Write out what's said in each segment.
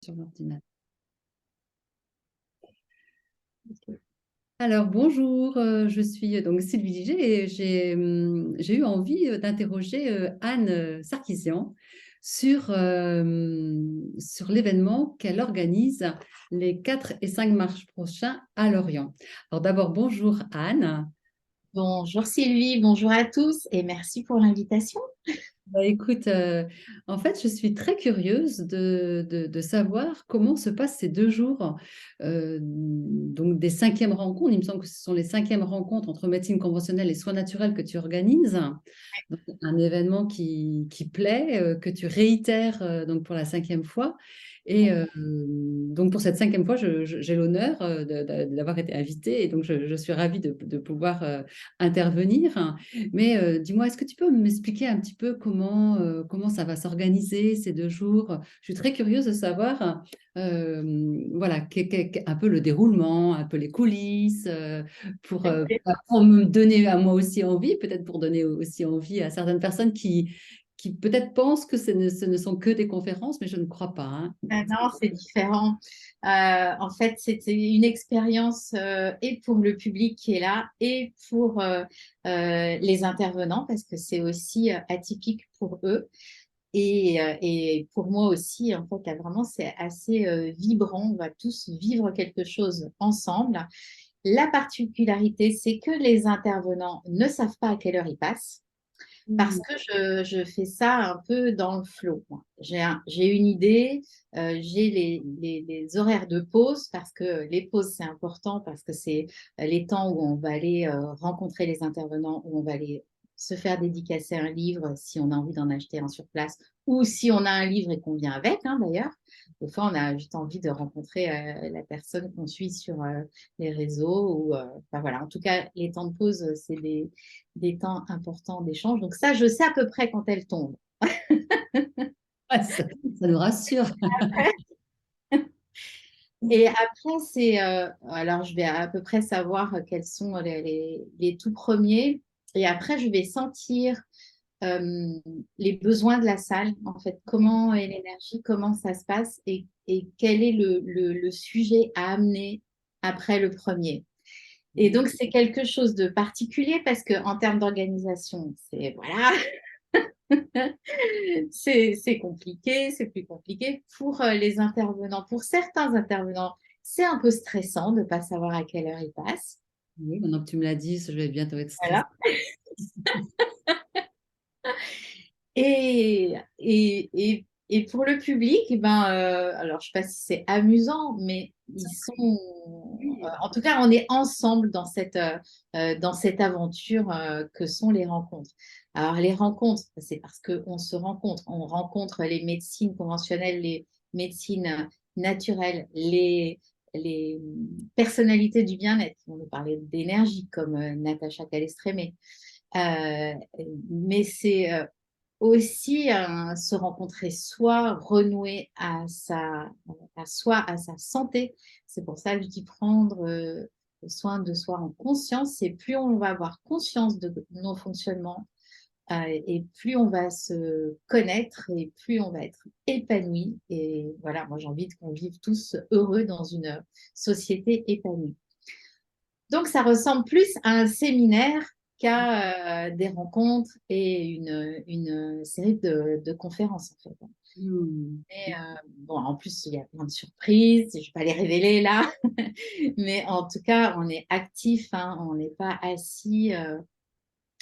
sur l'ordinateur. Ok. Alors, bonjour, je suis donc Sylvie Diger et j'ai eu envie d'interroger Anne Sarkisian sur l'événement qu'elle organise les 4 et 5 mars prochains à Lorient. Alors d'abord, bonjour Anne. Bonjour Sylvie, bonjour à tous et merci pour l'invitation. Bah, écoute, en fait, je suis très curieuse de savoir comment se passent ces 2 jours, donc des 5e rencontres. Il me semble que ce sont les 5e rencontres entre médecine conventionnelle et soins naturels que tu organises. Donc, un événement qui plaît, que tu réitères donc pour la 5e fois. Et donc pour cette 5e fois, j'ai l'honneur d'avoir été invitée et donc je suis ravie de pouvoir intervenir. Mais dis-moi, est-ce que tu peux m'expliquer un petit peu comment ça va s'organiser ces 2 jours? Je suis très curieuse de savoir voilà, un peu le déroulement, un peu les coulisses, pour me donner à moi aussi envie, peut-être pour donner aussi envie à certaines personnes qui peut-être pensent que ce ne sont que des conférences, mais je ne crois pas, hein. Non, c'est différent. En fait, c'était une expérience et pour le public qui est là et pour les intervenants parce que c'est aussi atypique pour eux. Et pour moi aussi, en fait, là, vraiment, c'est assez vibrant. On va tous vivre quelque chose ensemble. La particularité, c'est que les intervenants ne savent pas à quelle heure ils passent. Parce Hmm. que je fais ça un peu dans le flow, moi. J'ai une idée, j'ai les horaires de pause, parce que les pauses, c'est important, parce que c'est les temps où on va aller rencontrer les intervenants, où on va aller se faire dédicacer un livre si on a envie d'en acheter un sur place, ou si on a un livre et qu'on vient avec, hein, d'ailleurs. Des fois, on a juste envie de rencontrer la personne qu'on suit sur les réseaux. Enfin, voilà. En tout cas, les temps de pause, c'est des temps importants d'échange. Donc ça, je sais à peu près quand elle tombe. Ouais, ça nous rassure. Et après, alors je vais à peu près savoir quels sont les tout premiers. Et après, je vais sentir euh, les besoins de la salle, en fait, comment est l'énergie, comment ça se passe et quel est le sujet à amener après le premier. Et donc, c'est quelque chose de particulier parce qu'en termes d'organisation, c'est voilà, c'est compliqué, c'est plus compliqué pour les intervenants. Pour certains intervenants, c'est un peu stressant de ne pas savoir à quelle heure ils passent. Oui, maintenant que tu me l'as dit, je vais bientôt être stressée. Voilà. Et pour le public, eh ben, alors je ne sais pas si c'est amusant, mais ils sont, en tout cas, on est ensemble dans cette aventure que sont les rencontres. Alors les rencontres, c'est parce qu'on se rencontre, on rencontre les médecines conventionnelles, les médecines naturelles, les personnalités du bien-être. On nous parlait d'énergie comme Natacha Calestrémé. Euh, mais c'est aussi se rencontrer soi, renouer à soi, à sa santé. C'est pour ça que je dis prendre soin de soi en conscience. Et plus on va avoir conscience de nos fonctionnements, et plus on va se connaître et plus on va être épanoui. Et voilà, moi j'ai envie qu'on vive tous heureux dans une société épanouie. Donc, ça ressemble plus à un séminaire qu'à des rencontres et une série de conférences, en fait. Hmm. Et, bon, en plus, il y a plein de surprises, je ne vais pas les révéler là, mais en tout cas, on est actif, hein, on n'est pas assis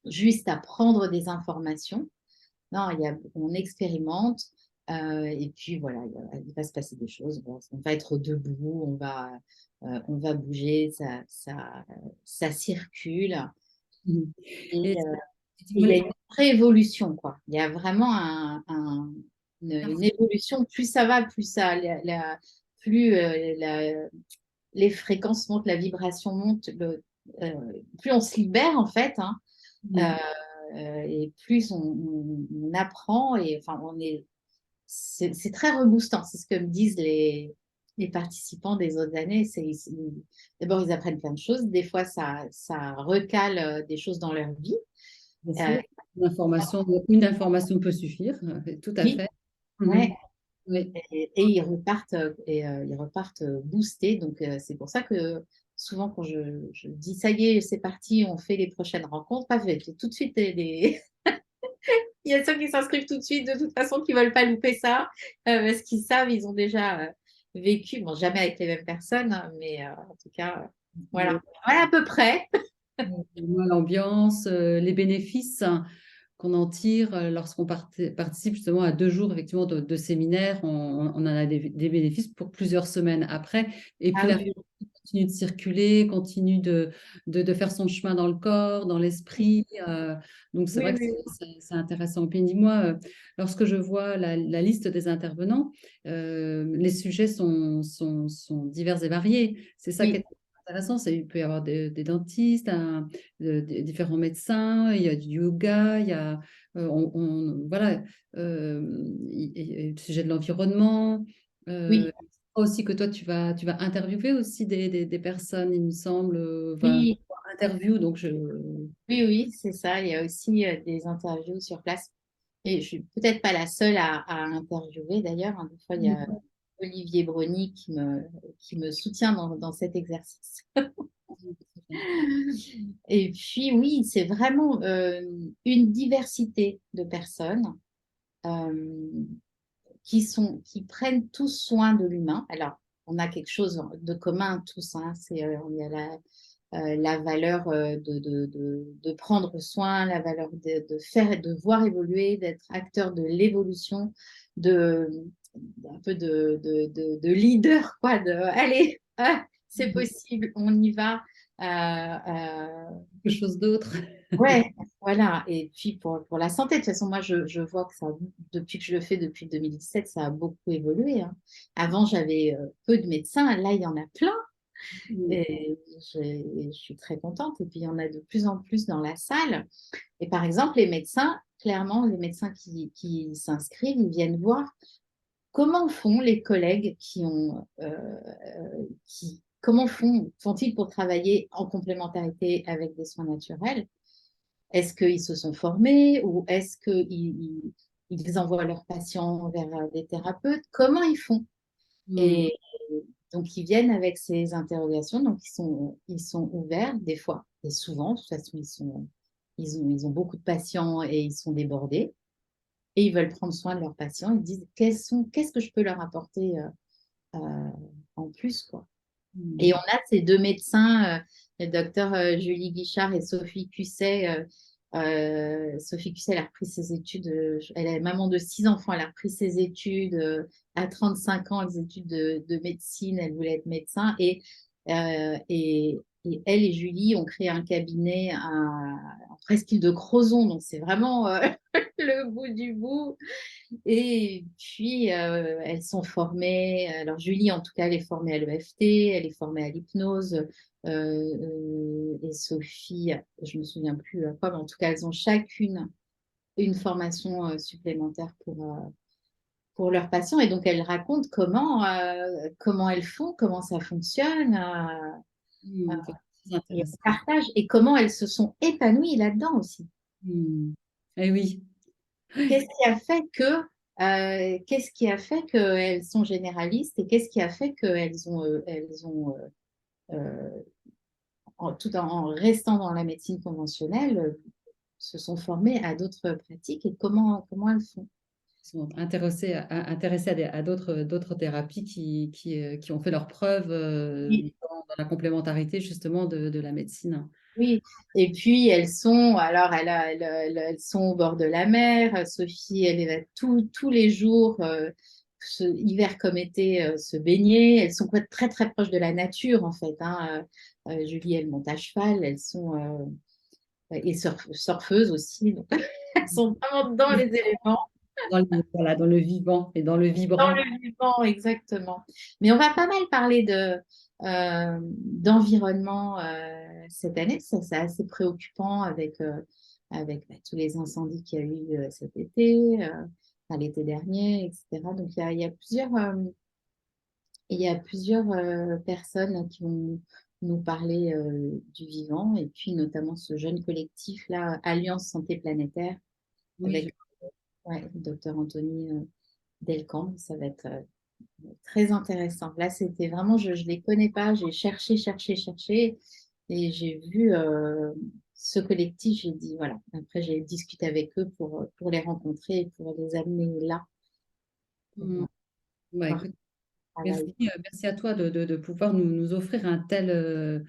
juste à prendre des informations. Non, on expérimente. Et puis voilà, il va se passer des choses. On va être debout, on va bouger, ça circule. Hmm. Et, Et euh, et dis-moi, il y a une vraie évolution, quoi. Il y a vraiment une évolution. Plus ça va, plus les fréquences montent, la vibration monte, euh, plus on se libère, en fait, hein. hmm. Et plus on apprend et enfin c'est très reboostant. C'est ce que me disent les participants des autres années. D'abord, ils apprennent plein de choses. Des fois, ça recale des choses dans leur vie. Bien Euh, sûr, une information peut suffire, tout à oui, fait. ouais. Mhm. Oui. et ils repartent boostés. Donc, c'est pour ça que souvent, quand je dis ça y est, c'est parti, on fait les prochaines rencontres, paf, j'ai tout de suite il y a ceux qui s'inscrivent tout de suite, de toute façon, qui ne veulent pas louper ça, parce qu'ils savent, ils ont déjà vécu, bon, jamais avec les mêmes personnes, hein, mais en tout cas, voilà. Voilà à peu près. L'ambiance, les bénéfices qu'on en tire lorsqu'on participe justement à 2 jours effectivement de séminaire, on en a des bénéfices pour plusieurs semaines après. Et puis Ah la oui, continue de circuler, continue de faire son chemin dans le corps, dans l'esprit. Donc c'est oui, vrai que oui, c'est intéressant. Puis dis-moi, lorsque je vois la liste des intervenants, les sujets sont divers et variés. C'est ça qui oui, est intéressant. Il peut y avoir des dentistes, des différents médecins, il y a du yoga, il y a voilà, le sujet de l'environnement. oui, Aussi que toi, tu vas interviewer aussi des personnes, il me semble, oui, interview, donc oui, oui, c'est ça. Il y a aussi des interviews sur place. Et je suis peut-être pas la seule à interviewer d'ailleurs, hein. Des fois, il y a Olivier Brony qui me soutient dans cet exercice. Et puis, oui, c'est vraiment une diversité de personnes euh, qui prennent tous soin de l'humain. Alors, on a quelque chose de commun tous, hein. Il y a la valeur de prendre soin, la valeur de faire et de voir évoluer, d'être acteur de l'évolution, de, un peu de leader, quoi, allez, c'est possible, on y va. quelque chose d'autre. Ouais, voilà. Et puis pour la santé, de toute façon, moi, je vois que ça, depuis que je le fais depuis 2017, ça a beaucoup évolué, hein. Avant, j'avais peu de médecins. Là, il y en a plein. Et je suis très contente. Et puis, il y en a de plus en plus dans la salle. Et par exemple, les médecins, clairement, les médecins qui s'inscrivent, ils viennent voir comment font les collègues comment font-ils pour travailler en complémentarité avec des soins naturels? Est-ce qu'ils se sont formés ou est-ce qu'ils envoient leurs patients vers des thérapeutes? Comment ils font? Hmm. Et donc, ils viennent avec ces interrogations. Donc, ils sont ouverts des fois et souvent. De toute façon, ils ont beaucoup de patients et ils sont débordés. Et ils veulent prendre soin de leurs patients. Ils disent, qu'est-ce que je peux leur apporter en plus, quoi. Et Hmm. on a ces deux médecins, le docteur Julie Guichard et Sophie Cusset. Sophie Cusset, elle a repris ses études, elle est maman de 6 enfants, elle a repris ses études à 35 ans, les études de médecine, elle voulait être médecin. Et elle et Julie ont créé un cabinet en presqu'île de Crozon, donc c'est vraiment le bout du bout. Et puis, elles sont formées. Alors, Julie, en tout cas, elle est formée à l'EFT, elle est formée à l'hypnose. Et Sophie, je ne me souviens plus à quoi, mais en tout cas, elles ont chacune une formation supplémentaire pour leurs patients. Et donc, elles racontent comment elles font, comment ça fonctionne. Hmm. C'est Et elles intéressant. partagent et comment elles se sont épanouies là-dedans aussi. Hmm. Eh oui. Qu'est-ce qui a fait qu'elles sont généralistes et qu'est-ce qui a fait qu'euh, tout en restant dans la médecine conventionnelle, se sont formées à d'autres pratiques et comment elles font. Sont intéressés à d'autres thérapies qui ont fait leurs preuves Oui, dans la complémentarité justement de la médecine. oui. Et puis alors elles sont au bord de la mer. Sophie, elle va tous les jours, hiver comme été, se baigner. Elles sont très très proches de la nature en fait, hein. Julie, elle monte à cheval. Elles sont et surfeuses aussi. Donc, elles sont vraiment dans les éléments, Voilà, dans le vivant et dans le dans vibrant. le vivant, exactement. Mais on va pas mal parler d'environnement cette année. Ça, c'est assez préoccupant avec tous les incendies qu'il y a eu cet été, enfin, l'été dernier, etc. Donc, il y a plusieurs personnes qui vont nous parler du vivant et puis notamment ce jeune collectif là, Alliance Santé Planétaire, Oui, avec ouais, le docteur Anthony. Delcambre. Ça va être très intéressant. Là, c'était vraiment, je ne les connais pas. J'ai cherché, cherché, cherché. Et j'ai vu ce collectif. J'ai dit, voilà. Après, j'ai discuté avec eux pour les rencontrer et pour les amener là pour Mm. Bah, voir écoute, le merci, travail. merci à toi de pouvoir nous offrir un tel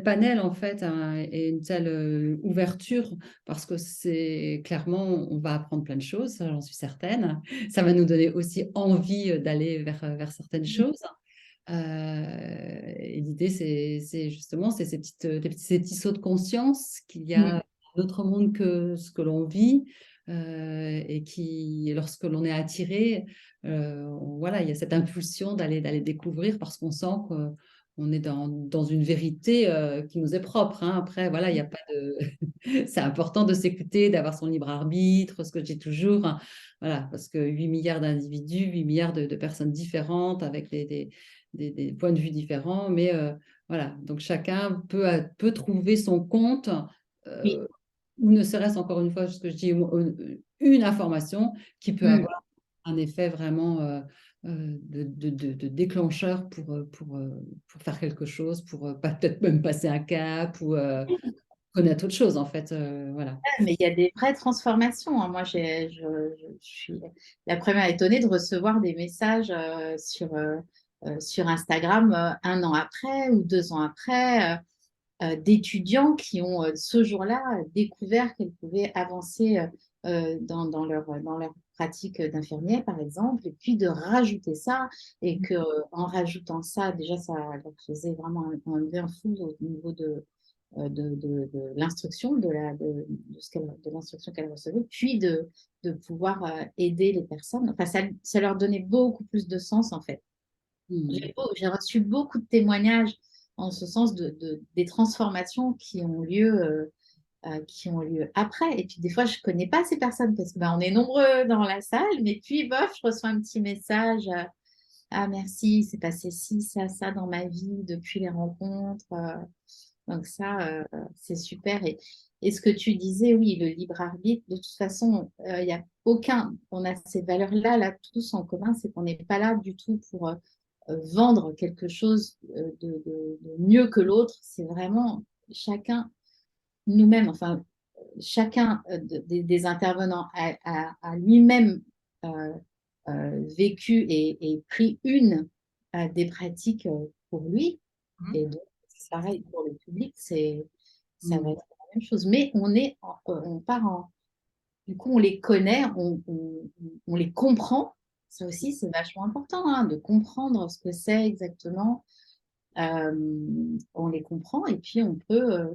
panel en fait et une telle ouverture parce que c'est clairement, on va apprendre plein de choses, ça, j'en suis certaine. Ça va nous donner aussi envie d'aller vers certaines choses. Et l'idée, c'est justement ces petits sauts de conscience qu'il y Mm. a un autre monde que ce que l'on vit et qui, lorsque l'on est attiré, voilà, il y a cette impulsion d'aller découvrir parce qu'on sent qu'on est dans une vérité qui nous est propre. Hein. Après, voilà, il n'y a pas de... C'est important de s'écouter, d'avoir son libre arbitre, ce que j'ai toujours. Hein. Voilà, parce que 8 milliards d'individus, 8 milliards de personnes différentes avec des points de vue différents, mais voilà, donc chacun peut trouver son compte, Oui. euh, ou ne serait-ce encore une fois, ce que je dis, une information qui peut Mm. avoir un effet vraiment de déclencheur pour faire quelque chose, pour peut-être même passer un cap ou connaître autre chose, en fait. Voilà. Mais il y a des vraies transformations. Hein. Moi, je suis la première étonnée de recevoir des messages sur Instagram 1 an après ou 2 ans après, d'étudiants qui ont ce jour-là découvert qu'elles pouvaient avancer dans leur pratique d'infirmière, par exemple, et puis de rajouter ça, et que en rajoutant ça, déjà, ça leur faisait vraiment un bien fou au niveau de l'instruction, de l'instruction qu'elle recevait, puis de pouvoir aider les personnes. Enfin, ça leur donnait beaucoup plus de sens, en fait. Hmm. J'ai reçu beaucoup de témoignages en ce sens des transformations qui ont lieu après. Et puis des fois, je ne connais pas ces personnes parce que on est nombreux dans la salle, mais puis bof, je reçois un petit message. Ah merci, c'est passé ci, ça dans ma vie depuis les rencontres. Donc ça, c'est super. Et ce que tu disais, oui, le libre arbitre, de toute façon, il y a on a ces valeurs-là, là, tous en commun, c'est qu'on n'est pas là du tout pour vendre quelque chose de mieux que l'autre. C'est vraiment chacun, nous-mêmes, enfin, chacun des intervenants a lui-même euh, vécu et pris des pratiques pour lui. Hmm. Et donc, c'est pareil pour le public, ça va Hmm. être la même chose. Mais on part du coup, on les connaît, on les comprend. Ça aussi, c'est vachement important, hein, de comprendre ce que c'est exactement. On les comprend et puis on peut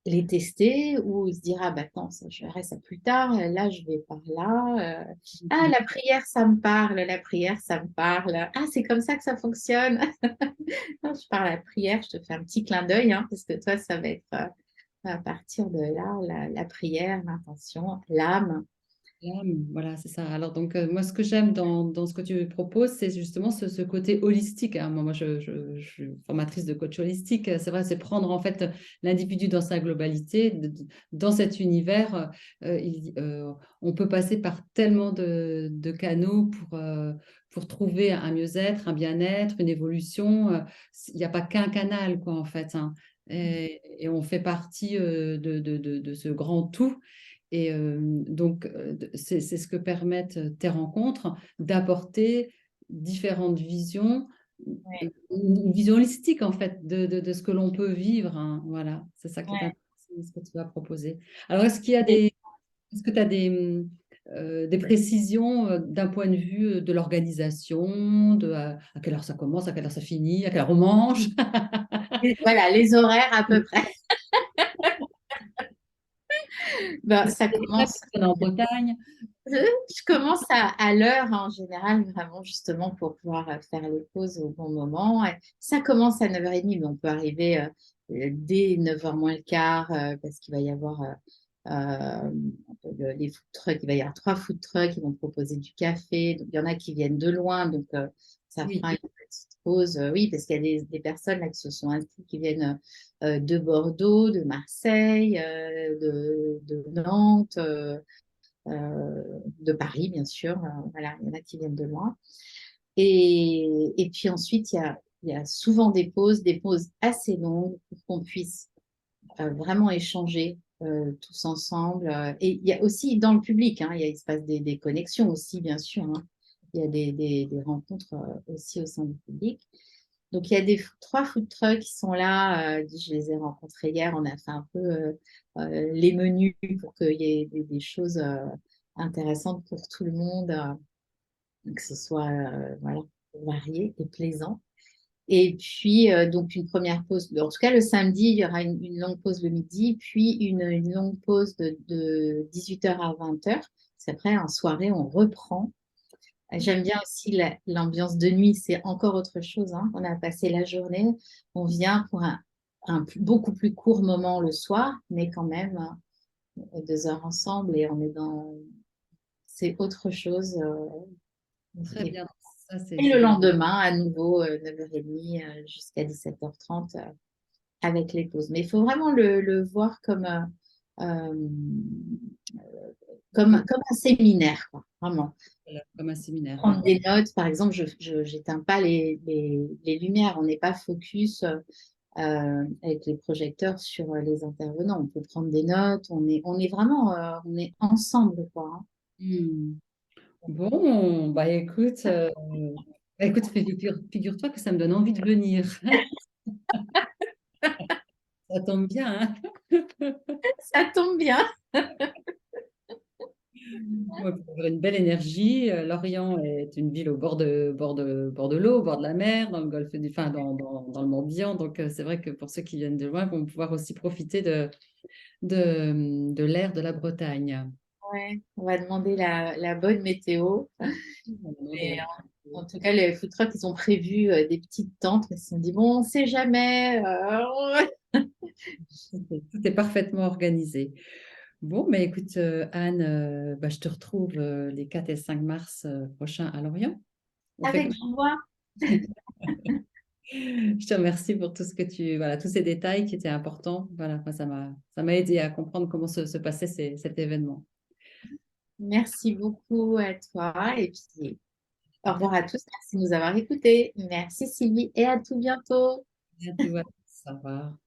les tester ou se dire, ah bah attends, ça, je verrai ça plus tard, là je vais par là. Ah, la prière, ça me parle, la prière, ça me parle. Ah, c'est comme ça que ça fonctionne. Quand je parle à la prière, je te fais un petit clin d'œil, hein, parce que toi, ça va être à partir de là, la prière, l'intention, l'âme. Voilà, c'est ça. Alors, donc, moi, ce que j'aime dans ce que tu proposes, c'est justement ce côté holistique. Hein. Moi, je suis formatrice de coach holistique. C'est vrai, c'est prendre en fait l'individu dans sa globalité, dans cet univers. On peut passer par tellement de canaux pour trouver un mieux-être, un bien-être, une évolution. Il n'y a pas qu'un canal, quoi, en fait. Hein. Et on fait partie de ce grand tout. Et donc, c'est ce que permettent tes rencontres, d'apporter différentes visions, Ouais, une vision holistique en fait de ce que l'on peut vivre. Hein. Voilà, c'est ça qui est ouais. intéressant, ce que tu vas proposer. Alors, Et est-ce que tu as des précisions d'un point de vue de l'organisation, à quelle heure ça commence, à quelle heure ça finit, à quelle heure on mange? voilà, les horaires à peu près. Ben, Est-ce ça qu'il y a des fêtes commence. qui sont en Bretagne? Je commence à l'heure en général, vraiment justement pour pouvoir faire les pauses au bon moment. Et ça commence à 9h30, mais on peut arriver dès 9h moins le quart parce qu'il va y avoir les food trucks. Il va y avoir 3 food trucks qui vont proposer du café. Donc, il y en a qui viennent de loin, donc ça Oui. fera une petite pause. Oui, parce qu'il y a des personnes là qui se sont inscrites qui viennent de Bordeaux, de Marseille, de Nantes. de Paris, bien sûr. Voilà, il y en a qui viennent de loin. Et puis ensuite, il y a souvent des pauses assez longues pour qu'on puisse vraiment échanger tous ensemble. Et il y a aussi dans le public, hein, il se passe des connexions aussi, bien sûr, hein. Il y a des rencontres aussi au sein du public. Donc, il y a trois food trucks qui sont là. Je les ai rencontrés hier. On a fait un peu les menus pour qu'il y ait des choses intéressantes pour tout le monde, que ce soit voilà, varié et plaisant. Et puis, donc, une première pause. En tout cas, le samedi, il y aura une longue pause le midi, puis une longue pause de 18h à 20h. C'est après, en soirée, on reprend. J'aime bien aussi l'ambiance de nuit, c'est encore autre chose, hein. On a passé la journée, on vient pour beaucoup plus court moment le soir, mais quand même 2 heures ensemble et on est dans... C'est autre chose. Très Et, bien. Ça, et le lendemain, à nouveau, 9h30 jusqu'à 17h30 avec les pauses. Mais il faut vraiment le voir euh, comme un séminaire, quoi, vraiment. comme un séminaire, oui. Prendre des notes, par exemple, je n'éteins pas les lumières, on n'est pas focus avec les projecteurs sur les intervenants. On peut prendre des notes, on est vraiment on est ensemble, quoi, hein. Hmm. Bon, bah écoute, écoute, figure-toi que ça me donne envie de venir. Ça tombe bien, hein. Ça tombe bien. Ouais, pour avoir une belle énergie. Lorient est une ville au bord de l'eau, au bord de la mer, dans le golfe du, enfin, dans le Morbihan. Donc, c'est vrai que pour ceux qui viennent de loin, vont pouvoir aussi profiter de l'air de la Bretagne. Ouais, on va demander la bonne météo. On va demander Et la- en tout cas, les food trucks, ils ont prévu des petites tentes, mais ils se sont dit, bon, on ne sait jamais. Tout est parfaitement organisé. Bon, mais écoute, Anne, bah, je te retrouve les 4 et 5 mars prochains à Lorient. On fait Avec comme... joie. Je te remercie pour tout ce que voilà, tous ces détails qui étaient importants. Voilà, moi, ça m'a aidé à comprendre comment se passait cet événement. Merci beaucoup à toi. Et puis, À au revoir bientôt. à tous. Merci de nous avoir écoutés. Merci Sylvie et à tout bientôt. À bientôt. Au revoir.